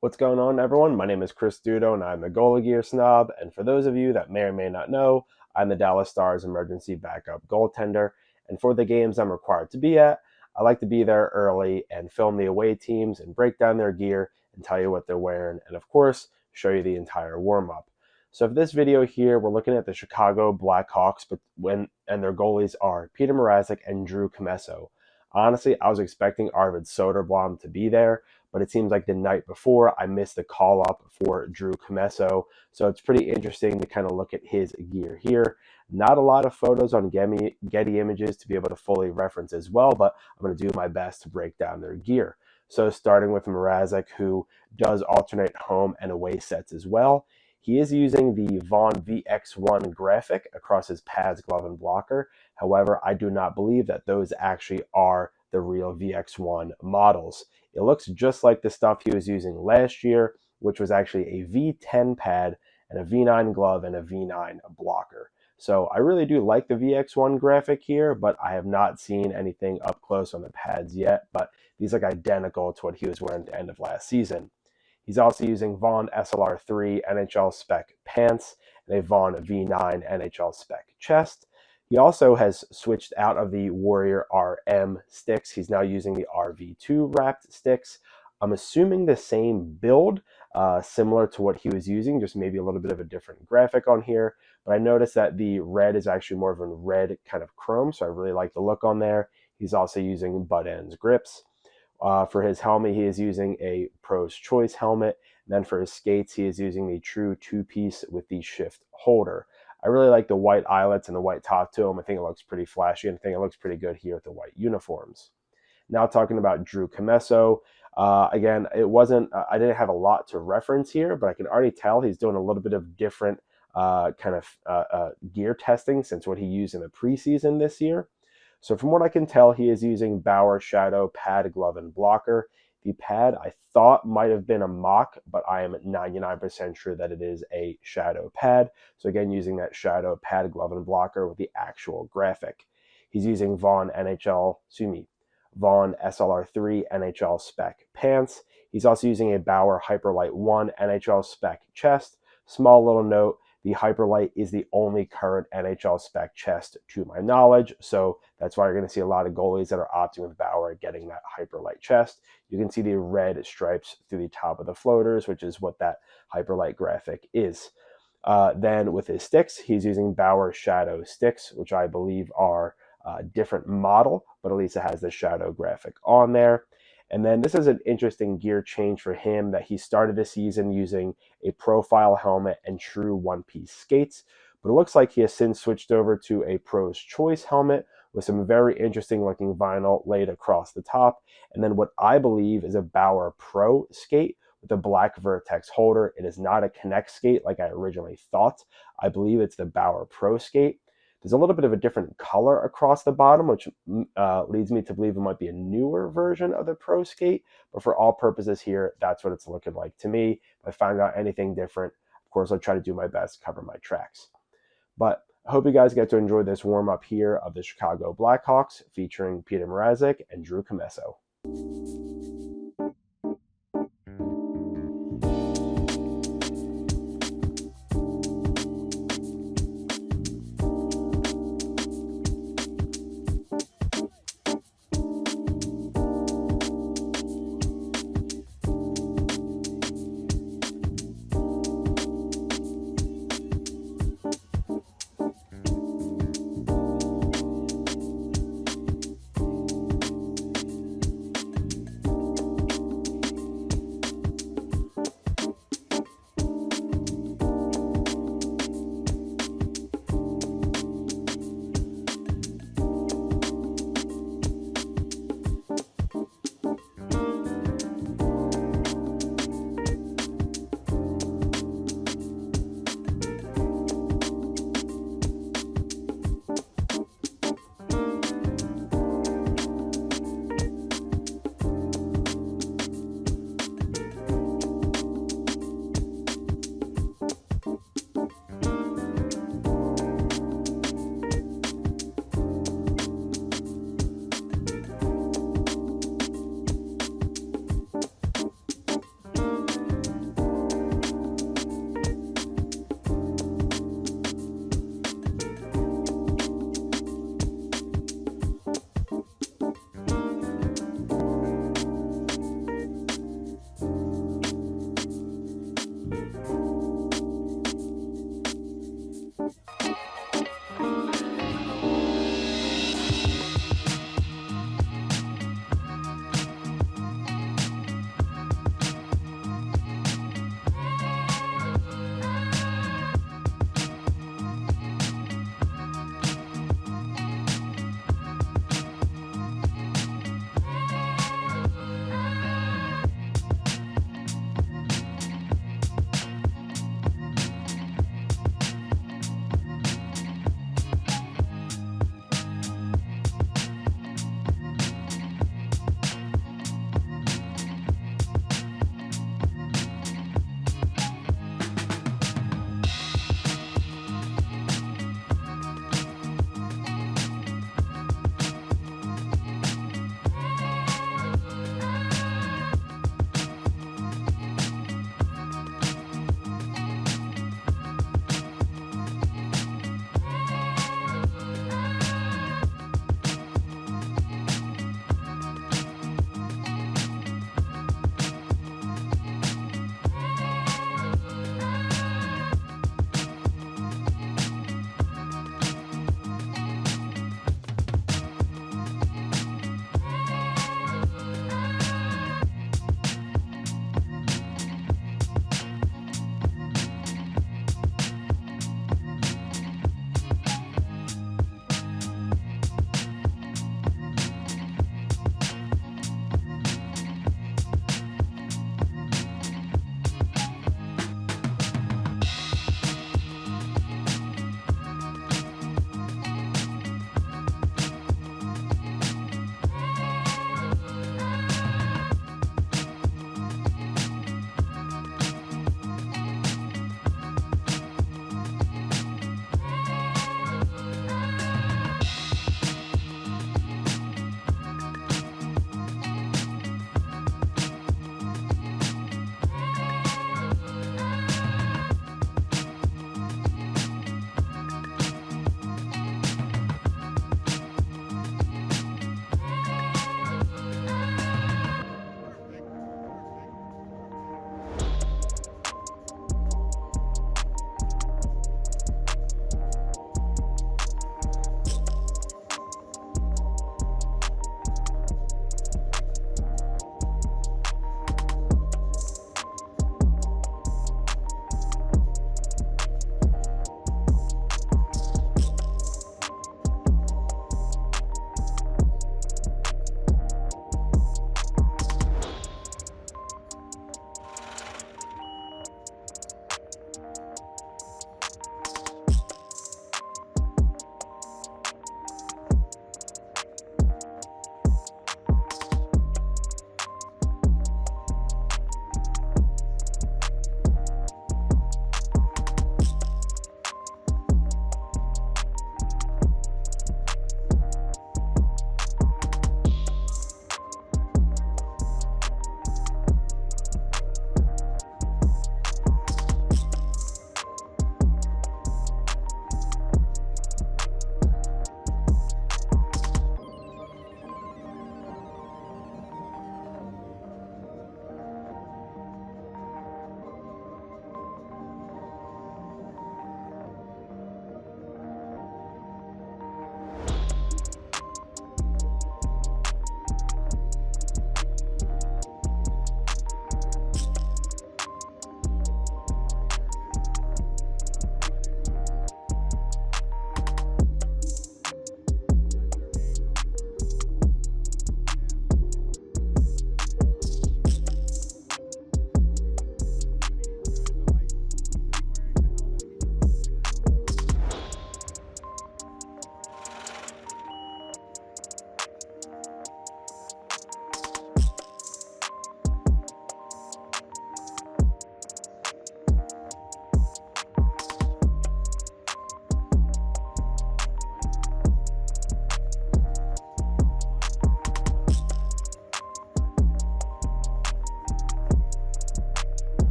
What's going on, everyone? My name is Chris Dudo, and I'm the Goalie Gear Snob. And for those of you that may or may not know, I'm the Dallas Stars emergency backup goaltender. And for the games I'm required to be at, I like to be there early and film the away teams and break down their gear and tell you what they're wearing, and of course, show you the entire warm-up. So for this video here, we're looking at the Chicago Blackhawks, and their goalies are Petr Mrazek and Drew Commesso. Honestly, I was expecting Arvid Soderblom to be there, but it seems like the night before I missed the call up for Drew Commesso. So it's pretty interesting to kind of look at his gear here. Not a lot of photos on Getty Images to be able to fully reference as well, but I'm going to do my best to break down their gear. So starting with Mrazek, who does alternate home and away sets as well. He is using the Vaughn VX1 graphic across his pads, glove, and blocker. However, I do not believe that those actually are the real VX1 models. It looks just like the stuff he was using last year, which was actually a V10 pad and a V9 glove and a V9 blocker. So I really do like the VX1 graphic here, but I have not seen anything up close on the pads yet. But these look identical to what he was wearing at the end of last season. He's also using Vaughn SLR3 NHL Spec pants and a Vaughn V9 NHL Spec chest. He also has switched out of the Warrior RM sticks. He's now using the RV2 wrapped sticks. I'm assuming the same build, similar to what he was using, just maybe a little bit of a different graphic on here. But I noticed that the red is actually more of a red kind of chrome, so I really like the look on there. He's also using butt ends grips. For his helmet, he is using a Pro's Choice helmet. And then for his skates, he is using the true two-piece with the shift holder. I really like the white eyelets and the white top to him. I think it looks pretty flashy, and I think it looks pretty good here with the white uniforms. Now talking about Drew Commesso. Again, I didn't have a lot to reference here, but I can already tell he's doing a little bit of different gear testing since what he used in the preseason this year. So from what I can tell, he is using Bauer Shadow Pad, Glove, and Blocker. The pad I thought might have been a mock, but I am 99% sure that it is a Shadow pad. So again, using that Shadow Pad, Glove, and Blocker with the actual graphic. He's using Vaughn SLR3 NHL Spec pants. He's also using a Bauer Hyperlight 1 NHL Spec chest. Small little note, the Hyperlight is the only current NHL Spec chest to my knowledge, so that's why you're going to see a lot of goalies that are opting with Bauer getting that Hyperlight chest. You can see the red stripes through the top of the floaters, which is what that Hyperlight graphic is. Then with his sticks, he's using Bauer Shadow sticks, which I believe are a different model, but at least it has the Shadow graphic on there. And then this is an interesting gear change for him that he started this season using a profile helmet and true one-piece skates. But it looks like he has since switched over to a Pro's Choice helmet with some very interesting looking vinyl laid across the top. And then what I believe is a Bauer Pro skate with a black Vertexx holder. It is not a Connect skate like I originally thought. I believe it's the Bauer Pro skate. There's a little bit of a different color across the bottom, which leads me to believe it might be a newer version of the Pro Skate. But for all purposes here, that's what it's looking like to me. If I find out anything different, of course, I'll try to do my best to cover my tracks. But I hope you guys get to enjoy this warm-up here of the Chicago Blackhawks featuring Petr Mrazek and Drew Commesso.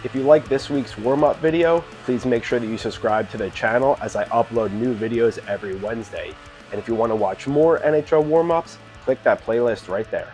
If you like this week's warm-up video, please make sure that you subscribe to the channel as I upload new videos every Wednesday. And if you want to watch more NHL warm-ups, click that playlist right there.